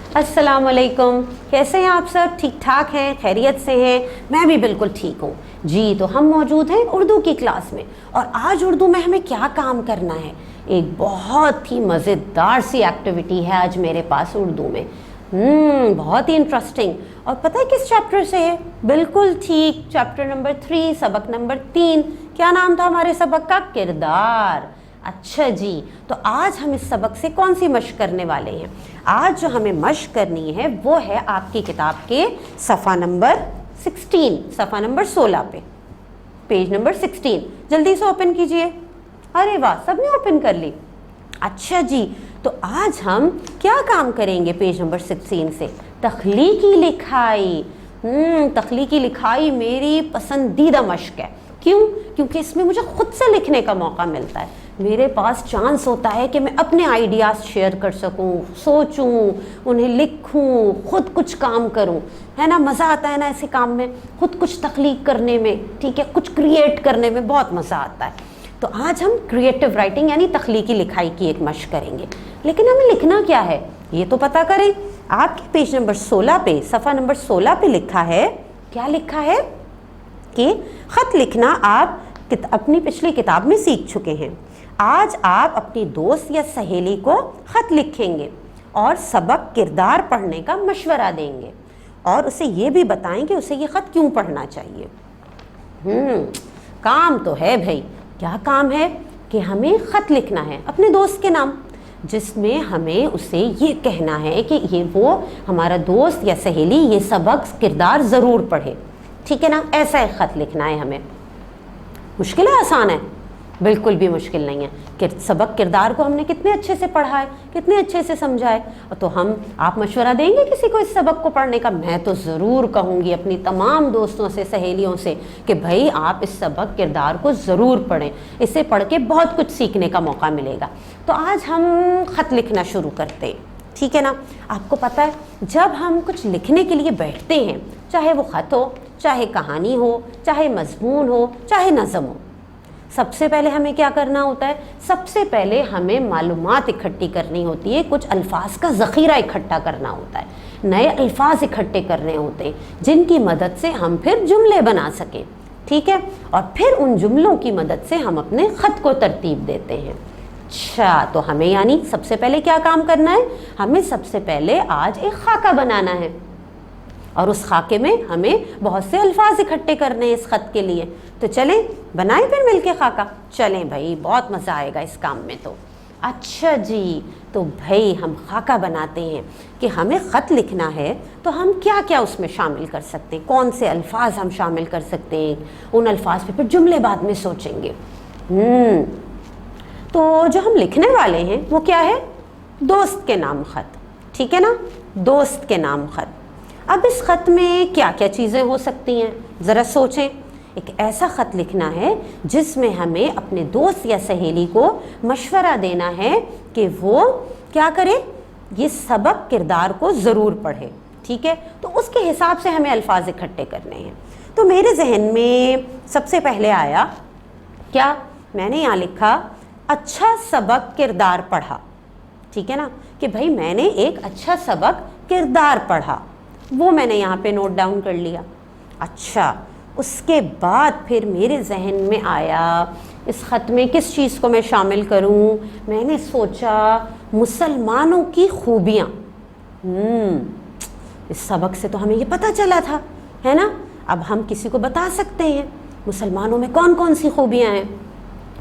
अस्सलाम वालेकुम। कैसे हैं आप सब? ठीक ठाक हैं, खैरियत से हैं? मैं भी बिल्कुल ठीक हूँ जी। तो हम मौजूद हैं उर्दू की क्लास में, और आज उर्दू में हमें क्या काम करना है? एक बहुत ही मज़ेदार सी एक्टिविटी है आज मेरे पास उर्दू में। बहुत ही इंटरेस्टिंग। और पता है किस चैप्टर से है? बिल्कुल ठीक, चैप्टर नंबर 3, सबक नंबर 3। क्या नाम था हमारे सबक का? किरदार। अच्छा जी, तो आज हम इस सबक से कौन सी मशक करने वाले हैं? आज जो हमें मशक करनी है वो है आपकी किताब के सफ़ा नंबर 16, सफ़ा नंबर 16 पे, पेज नंबर 16। जल्दी से ओपन कीजिए। अरे वाह, सबने ओपन कर ली। अच्छा जी, तो आज हम क्या काम करेंगे पेज नंबर 16 से? तख्लीकी लिखाई। तख्लीकी लिखाई मेरी पसंदीदा मशक है। क्यों? क्योंकि इसमें मुझे खुद से लिखने का मौका मिलता है। मेरे पास चांस होता है कि मैं अपने आइडियाज़ शेयर कर सकूं, सोचूं, उन्हें लिखूं, खुद कुछ काम करूं, है ना। मज़ा आता है ना ऐसे काम में, खुद कुछ तख्लीक करने में, ठीक है, कुछ क्रिएट करने में बहुत मज़ा आता है। तो आज हम क्रिएटिव राइटिंग यानी तख्लीकी लिखाई की एक मशक करेंगे। लेकिन हमें लिखना क्या है ये तो पता करें। आपके पेज नंबर 16 पे, सफ़ा नंबर 16 पे लिखा है, क्या लिखा है कि ख़त लिखना आप अपनी पिछली किताब में सीख चुके हैं। आज आप अपनी दोस्त या सहेली को ख़त लिखेंगे और सबक किरदार पढ़ने का मशवरा देंगे, और उसे ये भी बताएं कि उसे ये ख़त क्यों पढ़ना चाहिए। काम तो है भाई। क्या काम है? कि हमें ख़त लिखना है अपने दोस्त के नाम, जिसमें हमें उसे ये कहना है कि ये वो हमारा दोस्त या सहेली ये सबक किरदार ज़रूर पढ़े, ठीक है ना। ऐसा एक ख़त लिखना है हमें। मुश्किल है, आसान है? बिल्कुल भी मुश्किल नहीं है। कि सबक किरदार को हमने कितने अच्छे से पढ़ा है, कितने अच्छे से समझा है। तो आप मशवरा देंगे किसी को इस सबक को पढ़ने का? मैं तो ज़रूर कहूँगी अपनी तमाम दोस्तों से, सहेलियों से कि भाई आप इस सबक किरदार को ज़रूर पढ़ें। इसे पढ़ के बहुत कुछ सीखने का मौका मिलेगा। तो आज हम ख़त लिखना शुरू करते हैं, ठीक है ना। आपको पता है जब हम कुछ लिखने के लिए बैठते हैं, चाहे वो ख़त हो, चाहे कहानी हो, चाहे मज़मून हो, चाहे नज़म हो, सबसे पहले हमें क्या करना होता है? सबसे पहले हमें मालूमात इकट्ठी करनी होती है, कुछ अल्फाज का ज़ख़ीरा इकट्ठा करना होता है, नए अल्फाज इकट्ठे करने होते हैं जिनकी मदद से हम फिर जुमले बना सकें, ठीक है। और फिर उन जुमलों की मदद से हम अपने ख़त को तरतीब देते हैं। अच्छा, तो हमें यानी सबसे पहले क्या काम करना है? हमें सबसे पहले आज एक खाका बनाना है, और उस खाके में हमें बहुत से अल्फाज इकट्ठे करने हैं इस ख़त के लिए। तो चलें बनाएं फिर मिलके खाका। चलें भाई, बहुत मज़ा आएगा इस काम में तो। अच्छा जी, तो भाई हम खाका बनाते हैं कि हमें ख़त लिखना है, तो हम क्या क्या उसमें शामिल कर सकते हैं, कौन से अल्फाज हम शामिल कर सकते हैं। उन अल्फाज पे फिर जुमले बाद में सोचेंगे। तो जो हम लिखने वाले हैं वो क्या है? दोस्त के नाम ख़त, ठीक है ना, दोस्त के नाम ख़त। अब इस ख़त में क्या क्या चीज़ें हो सकती हैं, ज़रा सोचें। एक ऐसा ख़त लिखना है जिसमें हमें अपने दोस्त या सहेली को मशवरा देना है कि वो क्या करे, ये सबक किरदार को ज़रूर पढ़े, ठीक है। तो उसके हिसाब से हमें अल्फाज इकट्ठे करने हैं। तो मेरे जहन में सबसे पहले आया क्या? मैंने यहाँ लिखा अच्छा सबक किरदार पढ़ा, ठीक है ना, कि भाई मैंने एक अच्छा सबक किरदार पढ़ा, वो मैंने यहाँ पे नोट डाउन कर लिया। अच्छा, उसके बाद फिर मेरे जहन में आया इस ख़त में किस चीज़ को मैं शामिल करूं। मैंने सोचा मुसलमानों की खूबियाँ। इस सबक से तो हमें ये पता चला था, है ना। अब हम किसी को बता सकते हैं मुसलमानों में कौन कौन सी खूबियाँ हैं।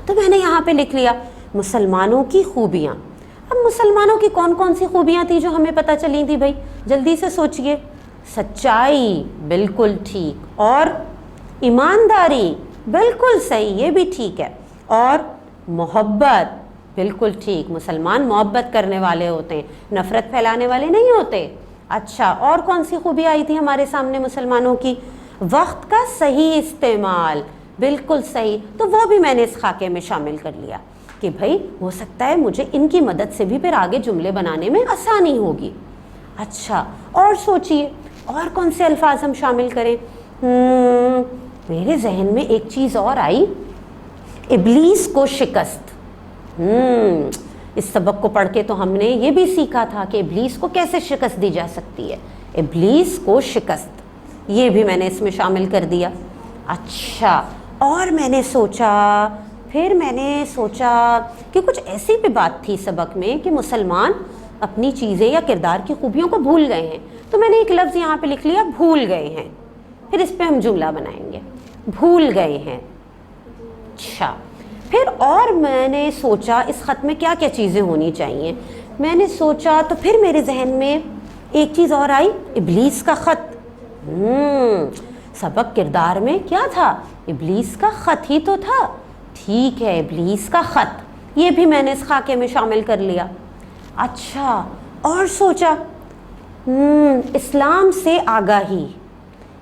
तो मैंने यहाँ पे लिख लिया मुसलमानों की खूबियाँ। अब मुसलमानों की कौन कौन सी खूबियाँ थी जो हमें पता चली थी भाई? जल्दी से सोचिए। सच्चाई, बिल्कुल ठीक, और ईमानदारी, बिल्कुल सही, ये भी ठीक है, और मोहब्बत, बिल्कुल ठीक। मुसलमान मोहब्बत करने वाले होते हैं, नफ़रत फैलाने वाले नहीं होते। अच्छा, और कौन सी खूबी आई थी हमारे सामने मुसलमानों की? वक्त का सही इस्तेमाल, बिल्कुल सही। तो वो भी मैंने इस खाके में शामिल कर लिया कि भाई हो सकता है मुझे इनकी मदद से भी फिर आगे जुमले बनाने में आसानी होगी। अच्छा, और सोचिए और कौन से अल्फाज हम शामिल करें। मेरे जहन में एक चीज़ और आई, इब्लीस को शिकस्त। اس سبق کو پڑھ کے تو ہم نے یہ بھی سیکھا تھا کہ ابلیس کو کیسے شکست دی جا سکتی ہے، ابلیس کو شکست، یہ بھی میں نے اس میں شامل کر دیا۔ اچھا، اور میں نے سوچا کہ کچھ ایسی بھی بات تھی سبق میں کہ مسلمان اپنی چیزیں یا کردار کی خوبیوں کو بھول گئے ہیں، تو میں نے ایک لفظ یہاں پہ لکھ لیا، بھول گئے ہیں، پھر اس پہ ہم جملہ بنائیں گے، بھول گئے ہیں۔ اچھا، پھر اور میں نے سوچا اس خط میں کیا کیا چیزیں ہونی چاہیے، میں نے سوچا تو پھر میرے ذہن میں ایک چیز اور آئی، ابلیس کا خط۔ سبق کردار میں کیا تھا؟ ابلیس کا خط ہی تو تھا۔ ٹھیک ہے، ابلیس کا خط، یہ بھی میں نے اس خاکے میں شامل کر لیا۔ اچھا، اور سوچا اسلام سے آگاہی،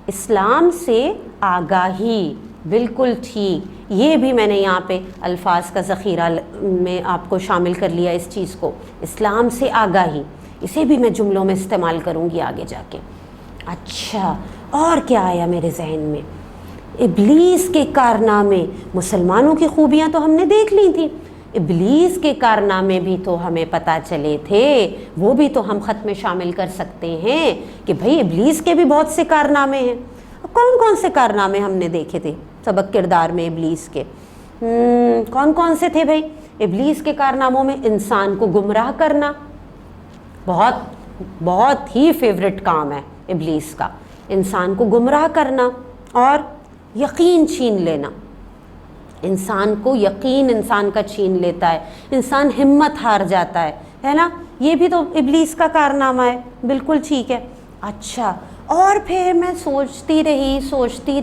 اسلام سے آگاہی، بالکل ٹھیک، یہ بھی میں نے یہاں پہ الفاظ کا ذخیرہ میں آپ کو شامل کر لیا اس چیز کو، اسلام سے آگاہی، اسے بھی میں جملوں میں استعمال کروں گی آگے جا کے۔ اچھا، اور کیا آیا میرے ذہن میں؟ ابلیس کے کارنامے، مسلمانوں کی خوبیاں تو ہم نے دیکھ لی تھیں، ابلیس کے کارنامے بھی تو ہمیں پتہ چلے تھے، وہ بھی تو ہم خط میں شامل کر سکتے ہیں کہ بھئی ابلیس کے بھی بہت سے کارنامے ہیں۔ کون کون سے کارنامے ہم نے دیکھے تھے سبق کردار میں ابلیس کے؟ کون کون سے تھے بھائی؟ ابلیس کے کارناموں میں انسان کو گمراہ کرنا، بہت ہی فیوریٹ کام ہے ابلیس کا، انسان کو گمراہ کرنا، اور یقین چھین لینا، انسان کو یقین انسان کا چھین لیتا ہے، انسان ہمت ہار جاتا ہے نا، یہ بھی تو ابلیس کا کارنامہ ہے، بالکل ٹھیک ہے۔ اچھا، اور پھر میں سوچتی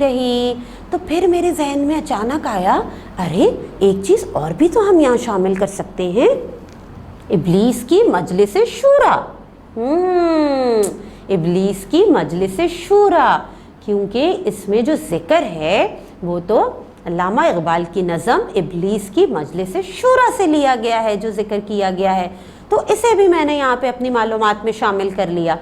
رہی تو پھر میرے ذہن میں اچانک آیا، ارے ایک چیز اور بھی تو ہم یہاں شامل کر سکتے ہیں، ابلیس کی مجلس شورا، ابلیس کی مجلس شورا، کیونکہ اس میں جو ذکر ہے وہ تو علامہ اقبال کی نظم ابلیس کی مجلس شورا سے لیا گیا ہے، جو ذکر کیا گیا ہے، تو اسے بھی میں نے یہاں پہ اپنی معلومات میں شامل کر لیا۔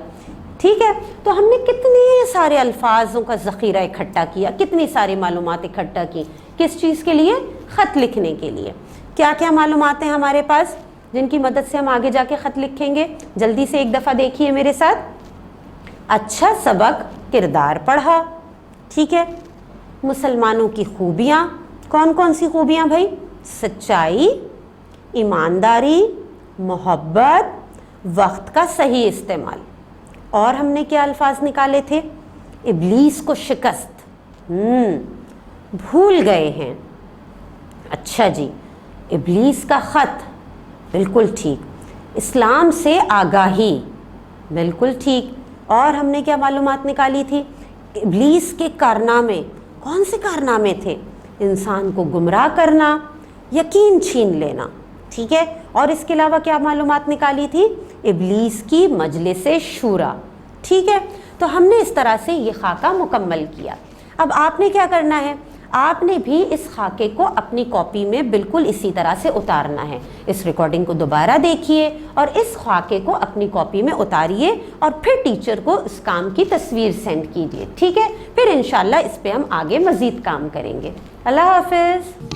ٹھیک ہے، تو ہم نے کتنے سارے الفاظوں کا ذخیرہ اکٹھا کیا، کتنی ساری معلومات اکٹھا کی، کس چیز کے لیے؟ خط لکھنے کے لیے۔ کیا کیا معلومات ہیں ہمارے پاس جن کی مدد سے ہم آگے جا کے خط لکھیں گے؟ جلدی سے ایک دفعہ دیکھیے میرے ساتھ۔ اچھا، سبق کردار پڑھا، ٹھیک ہے، مسلمانوں کی خوبیاں، کون کون سی خوبیاں بھائی؟ سچائی، ایمانداری، محبت، وقت کا صحیح استعمال، اور ہم نے کیا الفاظ نکالے تھے؟ ابلیس کو شکست، بھول گئے ہیں۔ اچھا جی، ابلیس کا خط، بالکل ٹھیک، اسلام سے آگاہی، بالکل ٹھیک، اور ہم نے کیا معلومات نکالی تھی؟ ابلیس کے کارنامے، کون سے کارنامے تھے؟ انسان کو گمراہ کرنا، یقین چھین لینا، ٹھیک ہے، اور اس کے علاوہ کیا معلومات نکالی تھی؟ ابلیس کی مجلس شورا، ٹھیک ہے۔ تو ہم نے اس طرح سے یہ خاکہ مکمل کیا۔ اب آپ نے کیا کرنا ہے؟ آپ نے بھی اس خاکے کو اپنی کاپی میں بالکل اسی طرح سے اتارنا ہے۔ اس ریکارڈنگ کو دوبارہ دیکھیے اور اس خاکے کو اپنی کاپی میں اتاریے، اور پھر ٹیچر کو اس کام کی تصویر سینڈ کیجیے، ٹھیک ہے، پھر انشاءاللہ اس پہ ہم آگے مزید کام کریں گے۔ اللہ حافظ۔